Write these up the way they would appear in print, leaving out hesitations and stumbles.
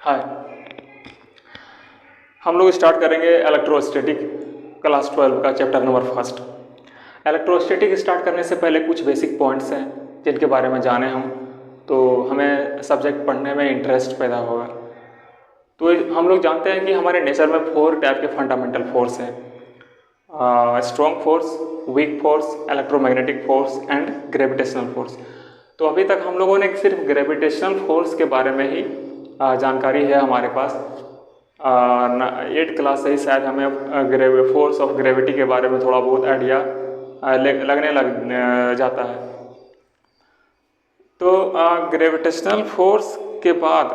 हाय, हम लोग स्टार्ट करेंगे इलेक्ट्रोस्टैटिक क्लास 12 का chapter number first. Electrostatic start करने से पहले कुछ बेसिक पॉइंट्स हैं जिनके बारे में जाने हम, तो हमें सब्जेक्ट पढ़ने में इंटरेस्ट पैदा होगा। तो हम लोग जानते हैं कि हमारे नेचर में 4 टाइप के फंडामेंटल फोर्स हैं: strong force, weak force, electromagnetic force and gravitational force. तो अभी तक हम लोगों ने सिर्फ ग्रेविटेशनल फोर्स के बारे में ही जानकारी है हमारे पास। 8th क्लास से ही शायद हमें फोर्स ऑफ ग्रेविटी के बारे में थोड़ा बहुत आइडिया लगने लग जाता है। तो ग्रेविटेशनल फोर्स के बाद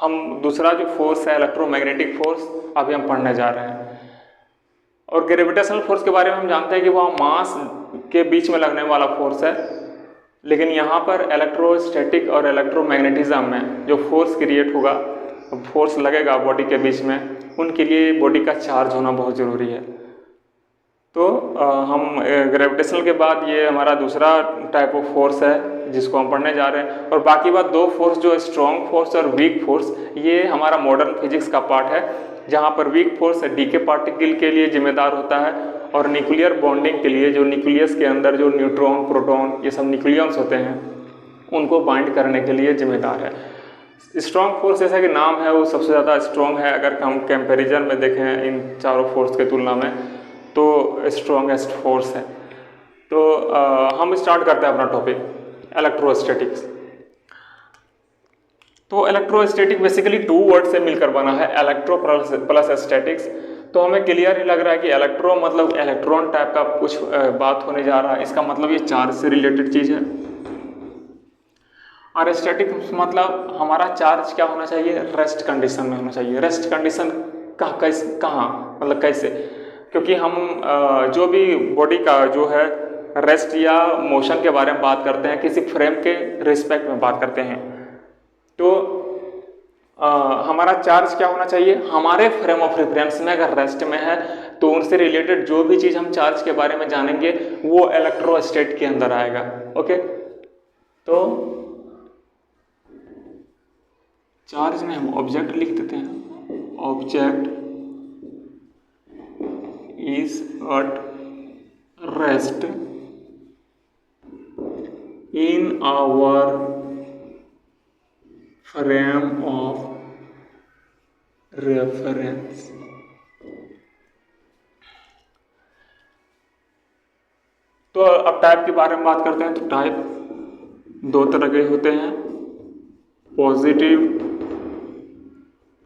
हम दूसरा जो फोर्स है इलेक्ट्रोमैग्नेटिक फोर्स अभी हम पढ़ने जा रहे हैं। और ग्रेविटेशनल फोर्स के बारे में हम जानते हैं कि वह मास के बीच में लगने वाला फोर्स है, लेकिन यहाँ पर इलेक्ट्रोस्टैटिक और इलेक्ट्रोमैग्नेटिज्म में जो फोर्स क्रिएट होगा, फोर्स लगेगा बॉडी के बीच में, उनके लिए बॉडी का चार्ज होना बहुत ज़रूरी है। तो हम ग्रेविटेशनल के बाद ये हमारा दूसरा टाइप ऑफ फोर्स है जिसको हम पढ़ने जा रहे हैं। और बाकी बात 2 फोर्स जो स्ट्रॉन्ग फोर्स और वीक फोर्स, ये हमारा मॉडर्न फिजिक्स का पार्ट है, जहाँ पर वीक फोर्स डीके पार्टिकल के लिए जिम्मेदार होता है और न्यूक्लियर बॉन्डिंग के लिए जो न्यूक्लियस के अंदर जो न्यूट्रॉन, प्रोटॉन, ये सब न्यूक्लियंस होते हैं, उनको बाइंड करने के लिए जिम्मेदार है। स्ट्रॉन्ग फोर्स जैसा कि नाम है वो सबसे ज़्यादा स्ट्रॉन्ग है। अगर हम कंपैरिजन में देखें इन चारों फोर्स के तुलना में, तो स्ट्रॉन्गेस्ट फोर्स है। तो हम स्टार्ट करते हैं अपना टॉपिक इलेक्ट्रोस्टैटिक्स। तो इलेक्ट्रोस्टैटिक बेसिकली 2 वर्ड से मिलकर बना है, इलेक्ट्रो प्लस स्टैटिक्स। तो हमें क्लियर ही लग रहा है कि इलेक्ट्रो मतलब इलेक्ट्रॉन टाइप का कुछ बात होने जा रहा है। इसका मतलब ये चार्ज से रिलेटेड चीज़ है। और स्टैटिक मतलब हमारा चार्ज क्या होना चाहिए, रेस्ट कंडीशन में होना चाहिए। रेस्ट कंडीशन कहाँ मतलब कैसे, क्योंकि हम जो भी बॉडी का जो है रेस्ट या मोशन के बारे में बात करते हैं, किसी फ्रेम के रिस्पेक्ट में बात करते हैं, तो हमारा चार्ज क्या होना चाहिए, हमारे फ्रेम ऑफ रेफरेंस में अगर रेस्ट में है तो उनसे रिलेटेड जो भी चीज़ हम चार्ज के बारे में जानेंगे वो इलेक्ट्रोस्टैट के अंदर आएगा। ओके, तो चार्ज में हम ऑब्जेक्ट लिख देते हैं। Object is at rest in our frame of reference. तो अब टाइप के बारे में बात करते हैं। तो टाइप 2 तरह के होते हैं,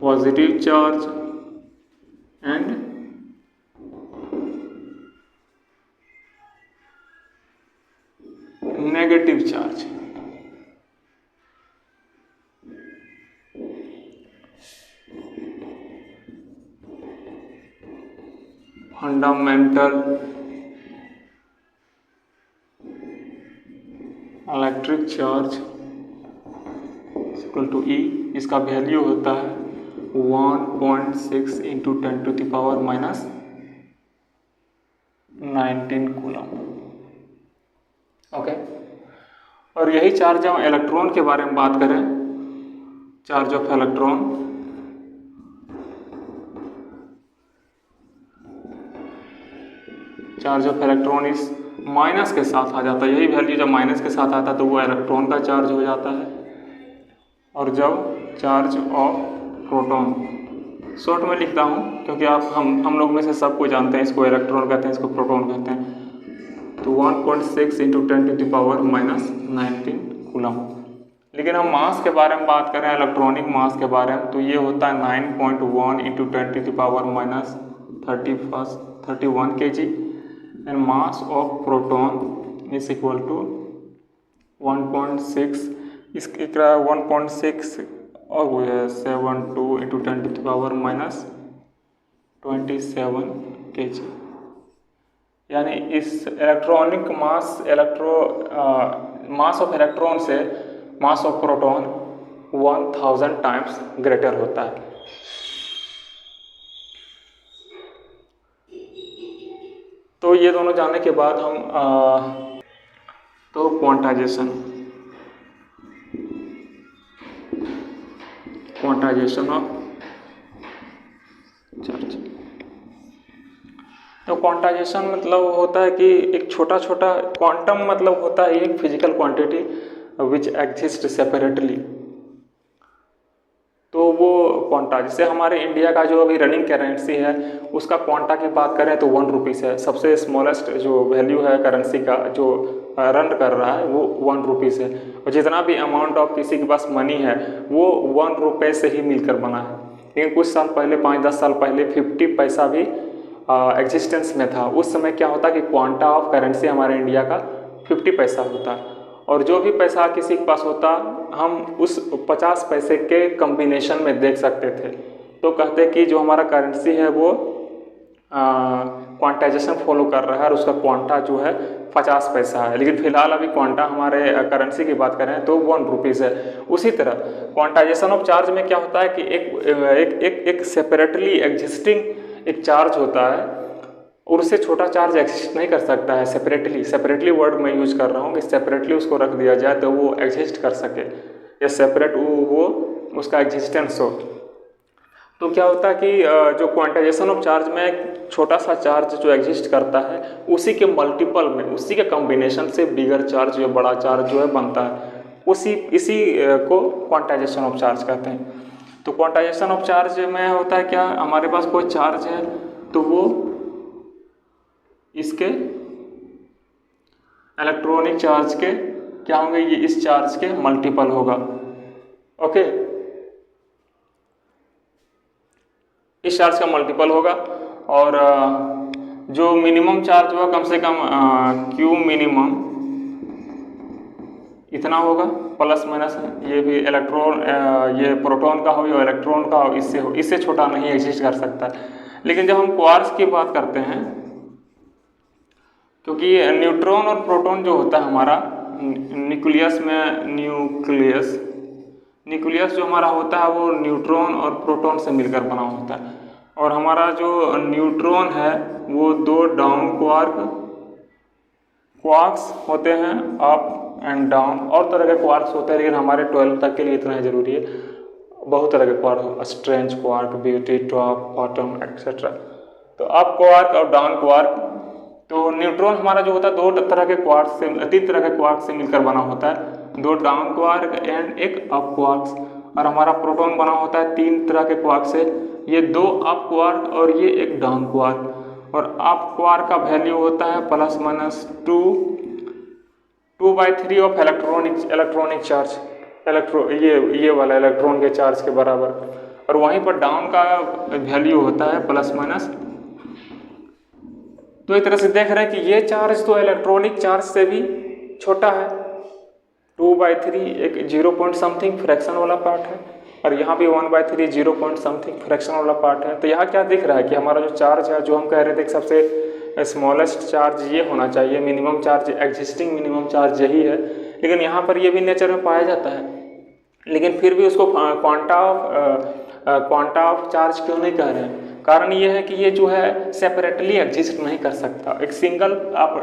positive charge and negative charge. Fundamental electric charge equal to E, इसका वैल्यू होता है 1.6 इंटू 10⁻⁹ कूलम। ओके, और यही चार्ज हम इलेक्ट्रॉन के बारे में बात करें, चार्ज ऑफ इलेक्ट्रॉन इस माइनस के साथ आ जाता है। यही वैल्यू जब माइनस के साथ आता है तो वो इलेक्ट्रॉन का चार्ज हो जाता है। और जब चार्ज ऑफ प्रोटॉन, शॉर्ट में लिखता हूँ क्योंकि हम लोग में से सबको जानते हैं, इसको इलेक्ट्रॉन कहते हैं, इसको प्रोटॉन कहते हैं। तो 1.6 इंटू 10⁻⁹ कूलम। लेकिन हम मास के बारे में बात करें, इलेक्ट्रॉनिक मास के बारे में, तो ये होता है 9.1 into 10⁻31 kg and mass of proton is equal to 1.6, इसके 1.6 और वो है 72 इंटू 10⁻27 kg। यानी इस इलेक्ट्रॉनिक मास ऑफ इलेक्ट्रॉन से मास ऑफ प्रोटॉन 1000 टाइम्स ग्रेटर होता है। तो ये दोनों जानने के बाद हम क्वांटाइजेशन ऑफ चार्ज। तो क्वांटाइजेशन मतलब होता है कि एक छोटा छोटा, क्वांटम मतलब होता है एक physical quantity which exist separately. तो वो क्वांटा, जैसे हमारे इंडिया का जो अभी रनिंग करेंसी है उसका क्वांटा की बात करें तो 1 रुपीज़ है। सबसे स्मॉलेस्ट जो वैल्यू है करेंसी का जो रन कर रहा है वो 1 रुपीज़ है। और जितना भी अमाउंट ऑफ किसी के पास मनी है वो 1 रुपये से ही मिलकर बना है। लेकिन कुछ साल पहले, 5-10 साल पहले 50 पैसा भी एग्जिस्टेंस में था। उस समय क्या होता कि क्वांटा ऑफ करेंसी हमारे इंडिया का 50 पैसा होता, और जो भी पैसा किसी के पास होता हम उस 50 पैसे के कॉम्बिनेशन में देख सकते थे। तो कहते कि जो हमारा करेंसी है वो क्वांटाइजेशन फॉलो कर रहा है और उसका क्वांटा जो है 50 पैसा है। लेकिन फिलहाल अभी क्वांटा हमारे करेंसी की बात करें तो 1 रुपीज़ है। उसी तरह क्वांटाइजेशन ऑफ चार्ज में क्या होता है कि एक सेपरेटली एग्जिस्टिंग एक चार्ज होता है और उससे छोटा चार्ज एग्जिस्ट नहीं कर सकता है। सेपरेटली वर्ड मैं यूज कर रहा हूँ कि सेपरेटली उसको रख दिया जाए तो वो एग्जिस्ट कर सके, या सेपरेट वो उसका एग्जिस्टेंस हो। तो क्या होता है कि जो क्वांटाइजेशन ऑफ चार्ज में छोटा सा चार्ज जो एग्जिस्ट करता है उसी के मल्टीपल में, उसी के कॉम्बिनेशन से बिगर चार्ज या बड़ा चार्ज जो है बनता है। इसी को क्वांटाइजेशन ऑफ चार्ज कहते हैं। तो क्वांटाइजेशन ऑफ चार्ज में होता है क्या, हमारे पास कोई चार्ज है तो वो इसके इलेक्ट्रॉनिक चार्ज के क्या होंगे, ये इस चार्ज के मल्टीपल होगा। ओके, इस चार्ज का मल्टीपल होगा। और जो मिनिमम चार्ज होगा कम से कम क्यू मिनिमम इतना होगा, प्लस माइनस ये भी इलेक्ट्रॉन, ये प्रोटॉन का हो या इलेक्ट्रॉन का हो, इससे छोटा नहीं एग्जिस्ट कर सकता। लेकिन जब हम क्वार्क्स की बात करते हैं, क्योंकि न्यूट्रॉन और प्रोटॉन जो होता है हमारा न्यूक्लियस में, न्यूक्लियस जो हमारा होता है वो न्यूट्रॉन और प्रोटॉन से मिलकर बना होता है। और हमारा जो न्यूट्रॉन है वो 2 डाउन क्वार्क्स होते हैं, अप एंड डाउन। और तरह के क्वार्क्स होते हैं लेकिन हमारे 12 तक के लिए इतना ही जरूरी है। बहुत तरह के quark, strange quark, beauty, top, bottom etcetera. तो अप क्वार्क और डाउन क्वार्क। तो न्यूट्रॉन हमारा जो होता है 2 तरह के क्वार्क से, 3 तरह के क्वार्क से मिलकर बना होता है, 2 डाउन क्वार्क एंड एक अप क्वार्क। और हमारा प्रोटॉन बना होता है 3 तरह के क्वार्क से, ये 2 अप क्वार्क और ये एक डाउन क्वार्क। और अप क्वार्क का वैल्यू होता है plus minus 2/3 of electronic charge, ये वाला इलेक्ट्रॉन के चार्ज के बराबर। और वहीं पर डाउन का वैल्यू होता है प्लस माइनस। तो एक तरह से देख रहे हैं कि ये चार्ज तो इलेक्ट्रॉनिक चार्ज से भी छोटा है, 2/3 एक 0 पॉइंट समथिंग फ्रैक्शन वाला पार्ट है, और यहाँ भी 1/3 0 पॉइंट समथिंग फ्रैक्शन वाला पार्ट है। तो यहाँ क्या दिख रहा है कि हमारा जो चार्ज है, जो हम कह रहे थे सबसे स्मॉलेस्ट चार्ज ये होना चाहिए, minimum charge, existing minimum charge यही है। लेकिन यहाँ पर ये भी नेचर में पाया जाता है, लेकिन फिर भी उसको क्वांटा ऑफ चार्ज क्यों नहीं कह रहे हैं? कारण ये है कि ये जो है सेपरेटली एग्जिस्ट नहीं कर सकता। एक सिंगल आप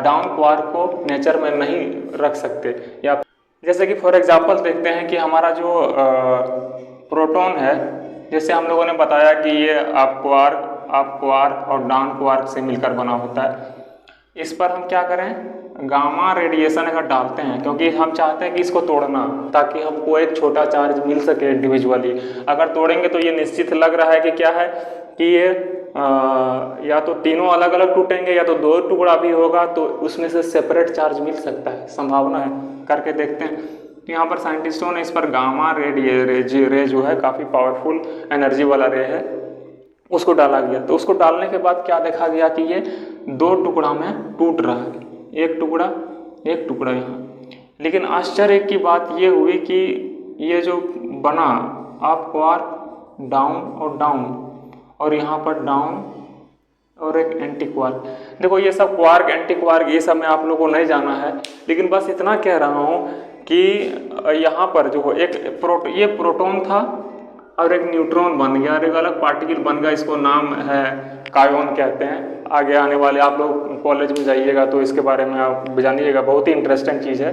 डाउन क्वार्क को नेचर में नहीं रख सकते। या जैसे कि फॉर एग्जांपल देखते हैं कि हमारा जो प्रोटॉन है, जैसे हम लोगों ने बताया कि ये अप क्वार्क और डाउन क्वार्क से मिलकर बना होता है। इस पर हम क्या करें, गामा रेडिएशन अगर डालते हैं, क्योंकि हम चाहते हैं कि इसको तोड़ना, ताकि हमको एक छोटा चार्ज मिल सके इंडिविजुअली। अगर तोड़ेंगे तो ये निश्चित लग रहा है कि क्या है कि ये या तो तीनों अलग अलग टूटेंगे या तो 2 टुकड़ा भी होगा, तो उसमें से सेपरेट चार्ज मिल सकता है, संभावना है। करके देखते हैं। तो यहाँ पर साइंटिस्टों ने इस पर गामा रे जो है काफ़ी पावरफुल एनर्जी वाला रे है, उसको डाला गया। तो उसको डालने के बाद क्या देखा गया कि ये 2 टुकड़ा में टूट रहा है, एक टुकड़ा यहाँ। लेकिन आश्चर्य की बात ये हुई कि ये जो बना अप क्वार्क डाउन और डाउन, और यहाँ पर डाउन और एक एंटी क्वार्क। देखो ये सब क्वार्क, एंटी क्वार्क, ये सब मैं आप लोगों को नहीं जाना है, लेकिन बस इतना कह रहा हूँ कि यहाँ पर जो ये प्रोटॉन था और एक न्यूट्रॉन बन गया और एक अलग पार्टिकल बन गया, इसको नाम है कायोन कहते हैं। आगे आने वाले आप लोग कॉलेज में जाइएगा तो इसके बारे में आप जानिएगा, बहुत ही इंटरेस्टिंग चीज़ है।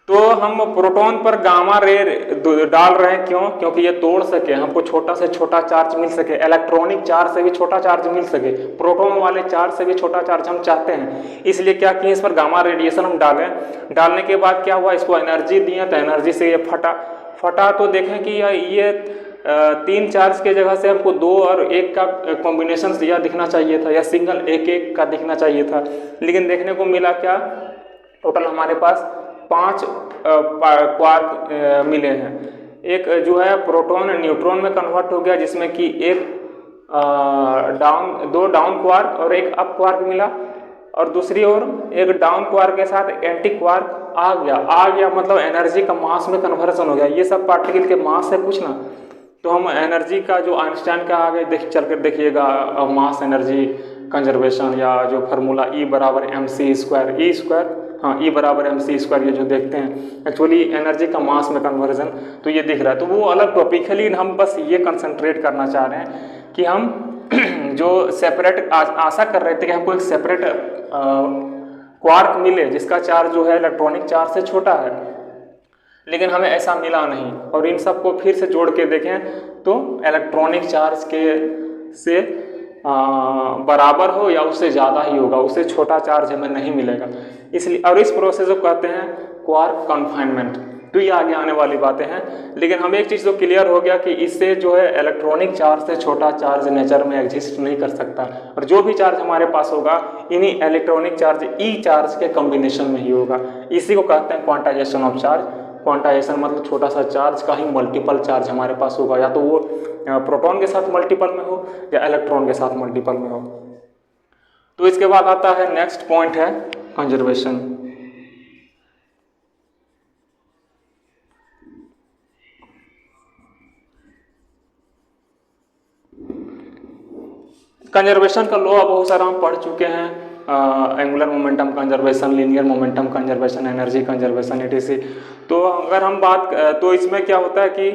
तो हम प्रोटॉन पर गामा रे डाल रहे हैं, क्यों? क्योंकि ये तोड़ सके, हमको छोटा से छोटा चार्ज मिल सके, इलेक्ट्रॉनिक चार्ज से भी छोटा चार्ज मिल सके, प्रोटॉन वाले चार्ज से भी छोटा चार्ज हम चाहते हैं। इसलिए क्या किए, इस पर गामा रेडिएशन हम डालने के बाद क्या हुआ, इसको एनर्जी दिए तो एनर्जी से ये फटा। तो देखें कि ये 3 चार्ज के जगह से हमको 2 और 1 का कॉम्बिनेशन या दिखना चाहिए था, या सिंगल 1-1 का दिखना चाहिए था, लेकिन देखने को मिला क्या, टोटल हमारे पास 5 क्वार्क मिले हैं। एक जो है प्रोटॉन न्यूट्रॉन में कन्वर्ट हो गया, जिसमें कि एक 2 डाउन क्वार्क और एक अप क्वार्क मिला, और दूसरी ओर एक डाउन क्वार्क के साथ एंटी क्वार्क आ गया, मतलब एनर्जी का मास में कन्वर्सन हो गया। ये सब पार्टिकल के मास है कुछ ना, तो हम एनर्जी का जो आइंस्टाइन का आगे चल कर देखिएगा, मास एनर्जी कंजर्वेशन, या जो फार्मूला E बराबर mc², हाँ E बराबर mc², ये जो देखते हैं एक्चुअली एनर्जी का मास में कन्वर्जन, तो ये दिख रहा है। तो वो अलग टॉपिक है, लेकिन हम बस ये कंसंट्रेट करना चाह रहे हैं कि हम जो सेपरेट आशा कर रहे थे कि हमको एक सेपरेट क्वार्क मिले जिसका चार्ज जो है इलेक्ट्रॉनिक चार्ज से छोटा है, लेकिन हमें ऐसा मिला नहीं। और इन सब को फिर से जोड़ के देखें तो इलेक्ट्रॉनिक चार्ज के से बराबर हो या उससे ज़्यादा ही होगा, उससे छोटा चार्ज हमें नहीं मिलेगा। इसलिए और इस प्रोसेस को कहते हैं क्वार्क कन्फाइनमेंट। तो ये आगे आने वाली बातें हैं, लेकिन हमें एक चीज़ तो क्लियर हो गया कि इससे जो है इलेक्ट्रॉनिक चार्ज से छोटा चार्ज नेचर में एग्जिस्ट नहीं कर सकता, और जो भी चार्ज हमारे पास होगा इन्हीं इलेक्ट्रॉनिक चार्ज ई चार्ज के कॉम्बिनेशन में ही होगा। इसी को कहते हैं क्वांटाइजेशन ऑफ चार्ज। क्वांटाइजेशन मतलब छोटा सा चार्ज का ही मल्टीपल चार्ज हमारे पास होगा, या तो वो प्रोटॉन के साथ मल्टीपल में हो या इलेक्ट्रॉन के साथ मल्टीपल में हो। तो इसके बाद आता है नेक्स्ट पॉइंट है कंजर्वेशन। कंजर्वेशन का लॉ बहुत सारा हम पढ़ चुके हैं, angular momentum conservation, linear momentum conservation, energy conservation etc। तो अगर हम बात तो इसमें क्या होता है कि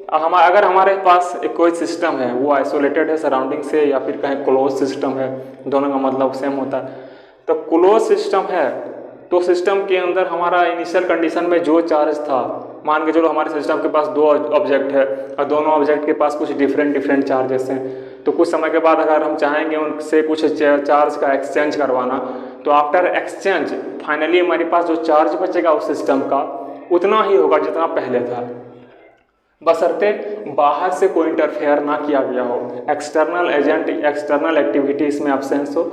अगर हमारे पास एक कोई सिस्टम है, वो आइसोलेटेड है सराउंडिंग से, या फिर कहीं क्लोज सिस्टम है, दोनों का मतलब सेम होता है। तो क्लोज सिस्टम है तो सिस्टम के अंदर हमारा इनिशियल कंडीशन में जो चार्ज था, मान के चलो हमारे सिस्टम के पास 2 ऑब्जेक्ट है और दोनों ऑब्जेक्ट के पास कुछ डिफरेंट चार्जेस हैं, तो कुछ समय के बाद अगर हम चाहेंगे उनसे कुछ चार्ज का एक्सचेंज करवाना, तो आफ्टर एक्सचेंज फाइनली हमारे पास जो चार्ज बचेगा उस सिस्टम का उतना ही होगा जितना पहले था, बशर्ते बाहर से कोई इंटरफेयर ना किया गया हो, एक्सटर्नल एजेंट, एक्सटर्नल एक्टिविटी इसमें एब्सेंस हो।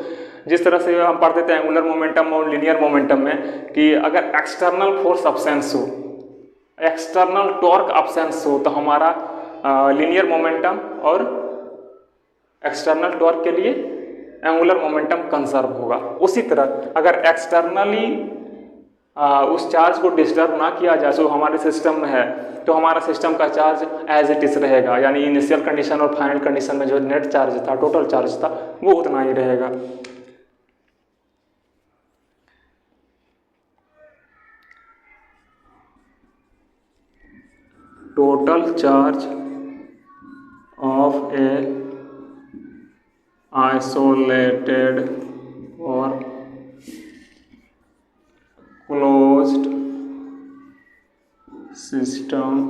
जिस तरह से हम पढ़ते थे एंगुलर मोमेंटम और लीनियर मोमेंटम में कि अगर एक्सटर्नल फोर्स एब्सेंस हो, एक्सटर्नल टॉर्क एब्सेंस हो, तो हमारा लीनियर मोमेंटम और एक्सटर्नल टॉर्क के लिए एंगुलर मोमेंटम कंजर्व होगा। उसी तरह अगर एक्सटर्नली उस चार्ज को डिस्टर्ब ना किया जाए, जो हमारे सिस्टम में है, तो हमारा सिस्टम का चार्ज एज इट इज रहेगा, यानी इनिशियल कंडीशन और फाइनल कंडीशन में जो नेट चार्ज था, टोटल चार्ज था, वो उतना ही रहेगा। Total charge of A isolated और क्लोज्ड सिस्टम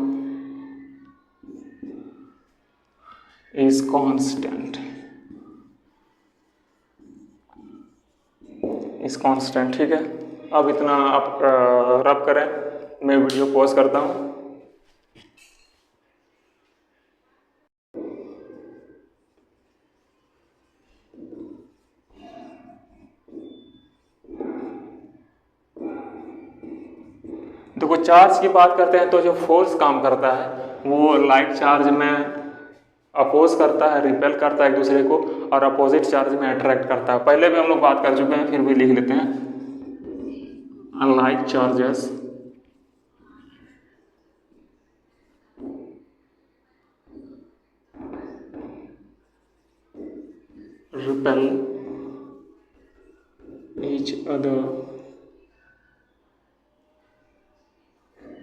इज कांस्टेंट, ठीक है। अब इतना आप रब करें, मैं वीडियो पॉज करता हूँ। देखो चार्ज की बात करते हैं तो जो फोर्स काम करता है वो लाइक चार्ज में अपोज करता है, रिपेल करता है एक दूसरे को, और अपोजिट चार्ज में अट्रैक्ट करता है। पहले भी हम लोग बात कर चुके हैं, फिर भी लिख लेते हैं। Unlike charges repel each other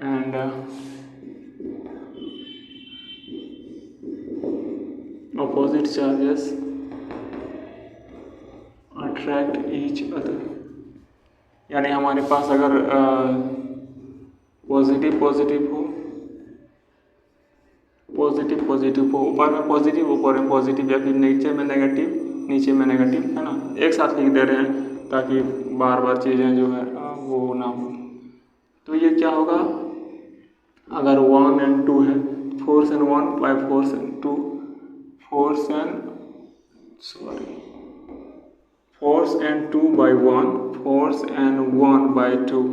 and opposite charges attract each other। यानी हमारे पास अगर पॉजिटिव पॉजिटिव हो, पॉजिटिव पॉजिटिव हो, ऊपर में पॉजिटिव ऊपर में पॉजिटिव, या फिर नीचे में नेगेटिव नीचे में नेगेटिव, है ना, एक साथ लिख दे रहे हैं ताकि बार बार चीज़ें जो है वो ना हो। तो ये क्या होगा, अगर 1 and 2 है, force and 1 by force and 2, force and 2 by 1, force and 1 by 2।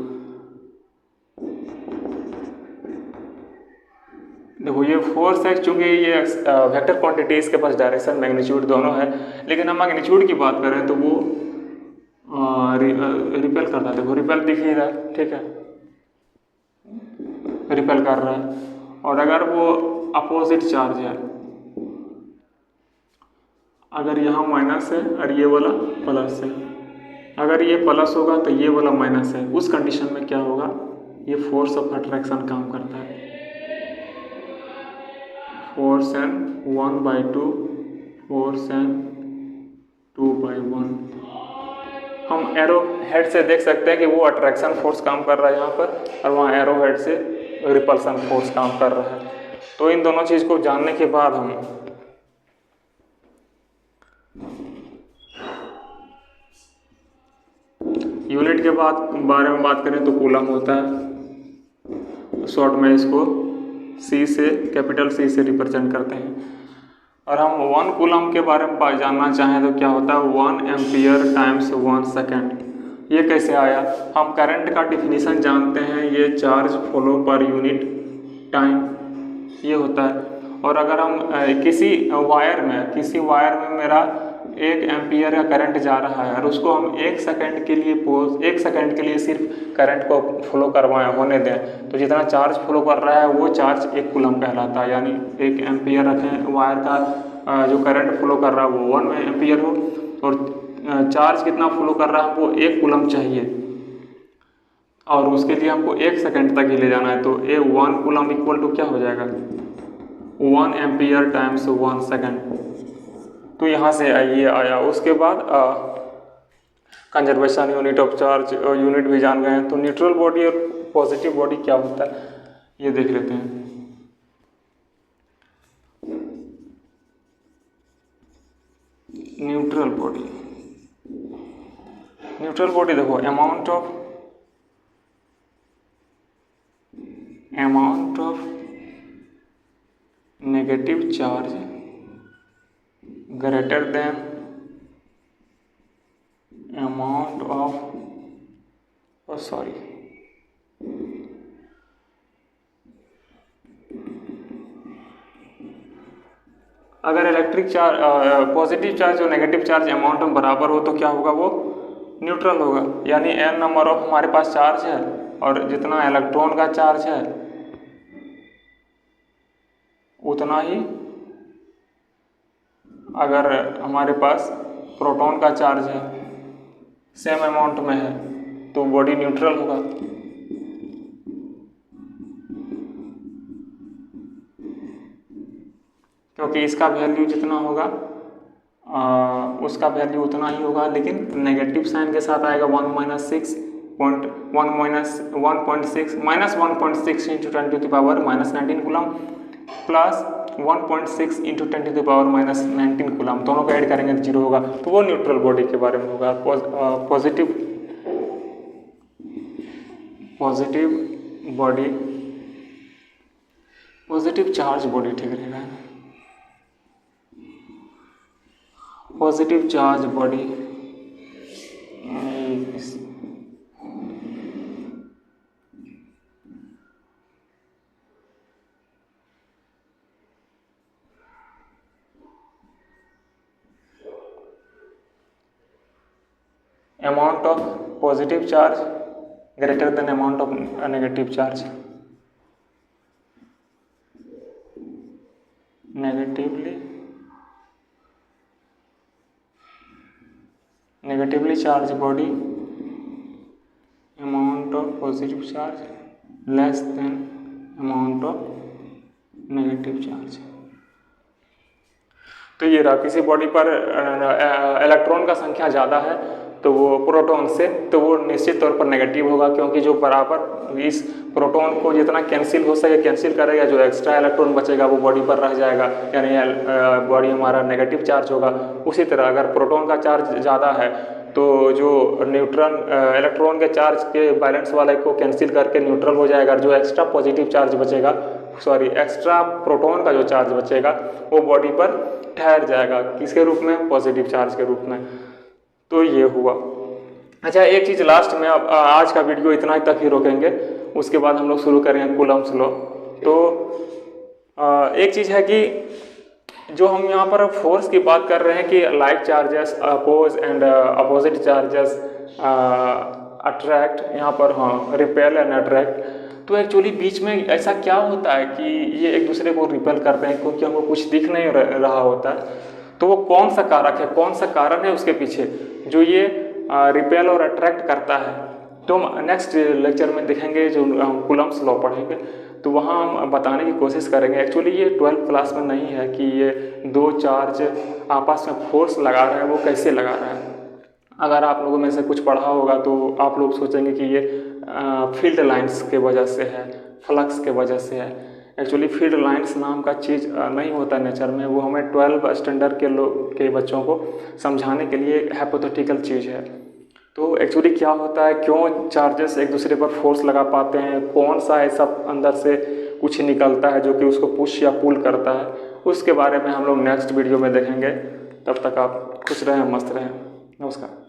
देखो ये फोर्स है, चूंकि ये वेक्टर क्वांटिटी, इसके पास डायरेक्शन मैग्नीट्यूड दोनों है, लेकिन हम मैग्नीट्यूड की बात करें तो वो रिपेल करता है। देखो रिपेल दिख ही रहा है, ठीक है, रिपेल कर रहा है। और अगर वो अपोजिट चार्ज है, अगर यहाँ माइनस है और ये वाला प्लस है, अगर ये प्लस होगा तो ये वाला माइनस है, उस कंडीशन में क्या होगा, ये फोर्स ऑफ अट्रैक्शन काम करता है। Force N 1 by 2, force N 2 by 1। हम एरो हेड से देख सकते हैं कि वो अट्रैक्शन फोर्स काम कर रहा है यहाँ पर, और वहाँ एरो हेड से रिपल्सन फोर्स काम कर रहा है। तो इन दोनों चीज़ को जानने के बाद हम यूनिट के बारे में बात करें तो कूलम होता है, शॉर्ट में इसको सी से, कैपिटल सी से रिप्रेजेंट करते हैं। और हम 1 कूलम के बारे में जानना चाहें तो क्या होता है, 1 एम्पियर टाइम्स 1 सेकेंड। ये कैसे आया, हम करंट का डिफिनीशन जानते हैं, ये charge flow per unit time ये होता है। और अगर हम किसी वायर में मेरा 1 एम्पियर का करंट जा रहा है और उसको हम 1 सेकेंड के लिए सिर्फ करंट को फ्लो करवाएं, होने दें, तो जितना चार्ज फ्लो कर रहा है वो चार्ज 1 कूलम कहलाता है। यानी 1 एम्पियर रखें, वायर का जो करंट फ्लो कर रहा है वो 1 एम्पियर हो, और चार्ज कितना फ्लो कर रहा है हमको 1 कूलम चाहिए, और उसके लिए हमको 1 सेकेंड तक ही ले जाना है। तो 1 कूलम इक्वल टू क्या हो जाएगा, 1 एम्पियर टाइम्स 1 सेकेंड। तो यहाँ से ये आया। उसके बाद conservation unit of charge unit भी जान गए हैं। तो न्यूट्रल बॉडी और पॉजिटिव बॉडी क्या होता है ये देख लेते हैं। न्यूट्रल बॉडी देखो, amount of negative charge greater than amount of अगर इलेक्ट्रिक चार्ज पॉजिटिव चार्ज और नेगेटिव चार्ज अमाउंट में बराबर हो तो क्या होगा, वो न्यूट्रल होगा। यानी n नंबर ऑफ हमारे पास चार्ज है और जितना इलेक्ट्रॉन का चार्ज है उतना ही अगर हमारे पास प्रोटॉन का चार्ज है, सेम अमाउंट में है, तो बॉडी न्यूट्रल होगा। क्योंकि इसका वैल्यू जितना होगा उसका वैल्यू उतना ही होगा, लेकिन नेगेटिव साइन के साथ आएगा 1.6 into 10 to the power -19 coulomb plus 1.6 into 10 to the power -19 coulomb, दोनों को ऐड करेंगे तो 0 होगा। तो वो न्यूट्रल बॉडी के बारे में होगा। पॉजिटिव चार्ज बॉडी ठीक रहेगा। Positive charge body amount of positive charge greater than amount of negative charge. Negatively charge body amount of positive charge less than amount of negative charge. तो ये रहा, किसी बॉडी पर इलेक्ट्रॉन का संख्या ज़्यादा है तो वो प्रोटॉन से, तो वो निश्चित तौर पर नेगेटिव होगा, क्योंकि जो बराबर इस प्रोटॉन को जितना कैंसिल हो सके कैंसिल करेगा, जो एक्स्ट्रा इलेक्ट्रॉन बचेगा वो बॉडी पर रह जाएगा, यानी बॉडी हमारा नेगेटिव चार्ज होगा। उसी तरह अगर प्रोटॉन का चार्ज ज़्यादा है तो जो न्यूट्रॉन इलेक्ट्रॉन के चार्ज के बैलेंस वाले को कैंसिल करके न्यूट्रल हो जाएगा, जो एक्स्ट्रा पॉजिटिव चार्ज बचेगा, एक्स्ट्रा प्रोटॉन का जो चार्ज बचेगा वो बॉडी पर ठहर जाएगा, किसके रूप में, पॉजिटिव चार्ज के रूप में। तो ये हुआ। अच्छा, एक चीज़ लास्ट में, अब आज का वीडियो इतना तक ही रोकेंगे, उसके बाद हम लोग शुरू करेंगे कूलम्ब्स लॉ। तो एक चीज़ है कि जो हम यहाँ पर फोर्स की बात कर रहे हैं कि like charges oppose and opposite charges attract, यहाँ पर हाँ रिपेल एंड अट्रैक्ट। तो एक्चुअली बीच में ऐसा क्या होता है कि ये एक दूसरे को रिपेल करते हैं, क्योंकि हमको कुछ दिख नहीं रहा होता है। तो वो कौन सा कारक है, कौन सा कारण है उसके पीछे जो ये रिपेल और अट्रैक्ट करता है, तो हम नेक्स्ट लेक्चर में देखेंगे, जो हम कूलम्ब्स लॉ पढ़ेंगे तो वहाँ हम बताने की कोशिश करेंगे। एक्चुअली ये 12th क्लास में नहीं है कि ये दो चार्ज आपस में फोर्स लगा रहा है, वो कैसे लगा रहा है। अगर आप लोगों में से कुछ पढ़ा होगा तो आप लोग सोचेंगे कि ये फील्ड लाइंस के वजह से है, फ्लक्स के वजह से है। एक्चुअली फील्ड लाइंस नाम का चीज़ नहीं होता नेचर में, वो हमें 12 स्टैंडर्ड के बच्चों को समझाने के लिए हाइपोथेटिकल चीज़ है। तो एक्चुअली क्या होता है, क्यों चार्जेस एक दूसरे पर फोर्स लगा पाते हैं, कौन सा ऐसा अंदर से कुछ निकलता है जो कि उसको पुश या पुल करता है, उसके बारे में हम लोग नेक्स्ट वीडियो में देखेंगे। तब तक आप खुश रहें, मस्त रहें। नमस्कार।